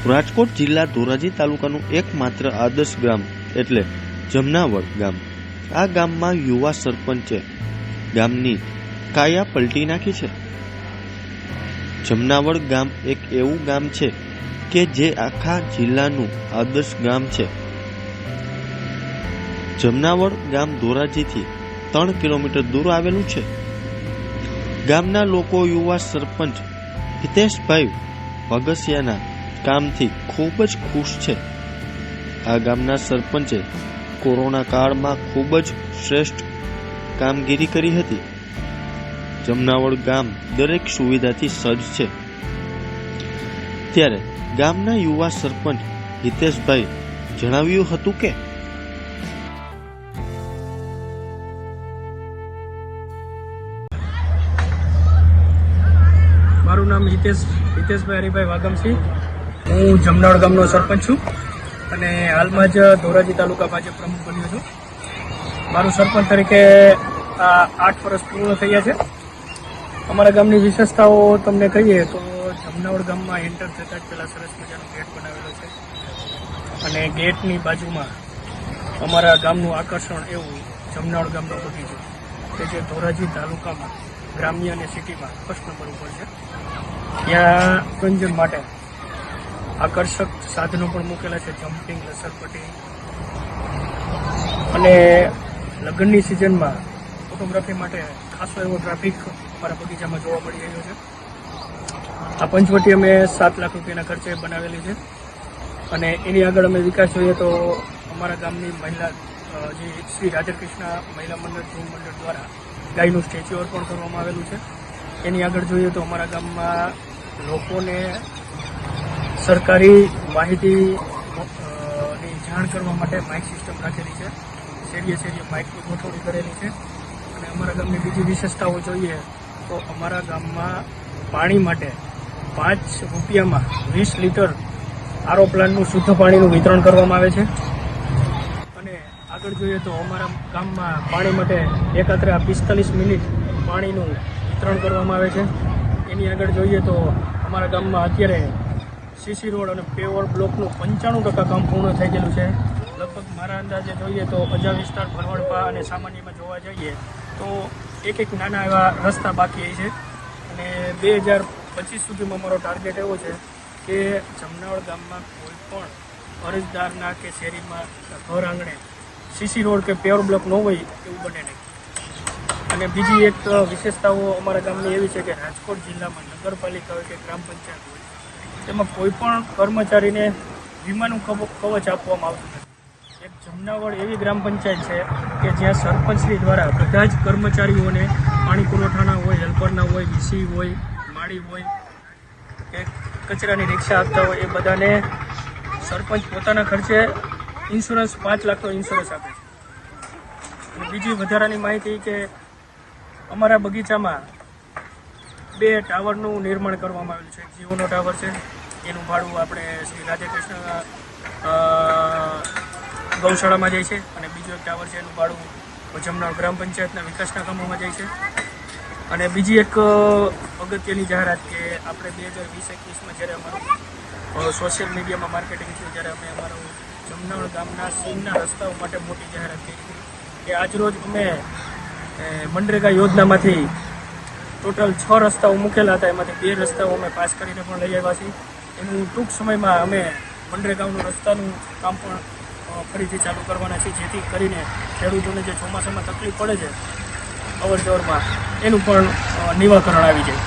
રાજકોટ જિલ્લા ધોરાજી તાલુકાનું એકમાત્ર આદર્શ ગામ એટલે જમનાવડ ગામ। આ ગામમાં યુવા સરપંચે ગામની કાયા પલટી નાખી છે। જમનાવડ ગામ એક એવું ગામ છે કે જે આખા જિલ્લાનું આદર્શ ગામ છે। જમનાવડ ગામ ધોરાજીથી 3 કિલોમીટર દૂર આવેલું છે। ગામના લોકો યુવા સરપંચ હિતેશભાઈ ભગસિયાના કામથી ખૂબ જ ખુશ છે। આ ગામના સરપંચે કોરોના કાળમાં ખૂબ જ શ્રેષ્ઠ કામગીરી કરી હતી। જમનાવડ ગામ દરેક સુવિધાથી સજ્જ છે। ત્યારે ગામના યુવા સરપંચ હિતેશભાઈ જણાવ્યું હતું કે મારું નામ હિતેશભાઈ હરિભાઈ વાગમસિંહ। હું જમનાવડ ગામનો સરપંચ છું અને હાલમાં જ ધોરાજી તાલુકા ભાજપ પ્રમુખ બન્યો છું। મારું સરપંચ તરીકે 8 વર્ષ પૂર્ણ થયા છે। અમારા ગામની વિશેષતાઓ તમને કહીએ તો જમનાવડ ગામમાં એન્ટર થતાં જ પહેલાં સરસ મજાનો ગેટ બનાવેલો છે અને ગેટની બાજુમાં અમારા ગામનું આકર્ષણ એવું જમનાવડ ગામનો બગીચો કે જે ધોરાજી તાલુકામાં ગ્રામ્ય અને સિટીમાં ફર્સ્ટ નંબર ઉપર છે। ત્યાં મનોરંજન માટે આકર્ષક સાધનો પણ મૂકેલા છે, જમ્પિંગ, લસરપટ્ટી અને લગ્નની સિઝનમાં ફોટોગ્રાફી માટે ખાસો એવો ટ્રાફિક અમારા બગીચામાં જોવા મળી રહ્યો છે। આ પંચવટી અમે 7 લાખ રૂપિયાના ખર્ચે બનાવેલી છે અને એની આગળ અમે વિકાસ જોઈએ તો અમારા ગામની મહિલા જે શ્રી રાધાકૃષ્ણ મહિલા મંડળ ધૂમ મંડળ દ્વારા ગાયનું સ્ટેચ્યુ અર્પણ કરવામાં આવેલું છે। એની આગળ જોઈએ તો અમારા ગામમાં લોકોને સરકારી માહિતીની જાણ કરવા માટે માઇક સિસ્ટમ રાખેલી છે। શેરીએ માઇકની ગોઠવણી કરેલી છે અને અમારા ગામની બીજી વિશેષતાઓ જોઈએ તો અમારા ગામમાં પાણી માટે 5 રૂપિયામાં 20 લીટર આરો પ્લાન્ટનું શુદ્ધ પાણીનું વિતરણ કરવામાં આવે છે અને આગળ જોઈએ તો અમારા ગામમાં પાણી માટે એકાત્રે 45 મિનિટ પાણીનું વિતરણ કરવામાં આવે છે। એની આગળ જોઈએ તો અમારા ગામમાં અત્યારે સીસી રોડ અને પેવર બ્લોકનું 95% કામ પૂર્ણ થઈ ગયેલું છે। લગભગ મારા અંદાજે જોઈએ તો અજા વિસ્તાર, ભરવાડપા અને સામાન્યમાં જોવા જઈએ તો એક નાના એવા રસ્તા બાકી છે અને 2025 સુધીમાં અમારો ટાર્ગેટ એવો છે કે જમનાવડ ગામમાં કોઈ પણ અરજદારના કે શેરીમાં ઘર આંગણે સીસી રોડ કે પેવર બ્લોક ન હોય એવું બને નહીં। અને બીજી એક વિશેષતાઓ અમારા ગામની એવી છે કે રાજકોટ જિલ્લામાં નગરપાલિકા હોય કે ગ્રામ પંચાયત હોય તેમાં કોઈ પણ કર્મચારીને વીમાનું કવચ આપવામાં આવતું નથી। એક જમનાવડ એવી ગ્રામ પંચાયત છે કે જ્યાં સરપંચશ્રી દ્વારા બધા જ કર્મચારીઓને પાણી પુરવઠાના હોય, હેલ્પરના હોય, વીસી હોય, માળી હોય કે કચરાની રિક્ષા આપતા હોય એ બધાને સરપંચ પોતાના ખર્ચે ઇન્સ્યોરન્સ 5 લાખનો ઇન્સ્યોરન્સ આપે છે। અને બીજી વધારાની માહિતી કે અમારા બગીચામાં 2 ટાવરનું નિર્માણ કરવામાં આવેલું છે। જીઓનો ટાવર છે, એનું ભાડું આપણે શ્રી રાધાકૃષ્ણ ગૌશાળામાં જાય છે અને બીજો એક ટાવર છે એનું ભાડું જમનાવડ ગ્રામ પંચાયતના વિકાસના કામોમાં જાય છે। અને બીજી એક અગત્યની જાહેરાત કે આપણે 2020-21માં જ્યારે અમારું સોશિયલ મીડિયામાં માર્કેટિંગ થયું ત્યારે અમે અમારું જમનાવડ ગામના સીમના રસ્તાઓ માટે મોટી જાહેરાત કરી હતી કે આજરોજ અમે મનરેગા યોજનામાંથી ટોટલ 6 રસ્તાઓ મૂકેલા હતા, એમાંથી 2 રસ્તાઓ અમે પાસ કરીને પણ લઈ આવ્યા છીએ। એનું ટૂંક સમયમાં અમે મનરેગાનું રસ્તાનું કામ પણ ફરીથી ચાલુ કરવાના છીએ જેથી કરીને ખેડૂતોને જે ચોમાસામાં તકલીફ પડે છે અવર જવરમાં એનું પણ નિવારણ આવી જાય।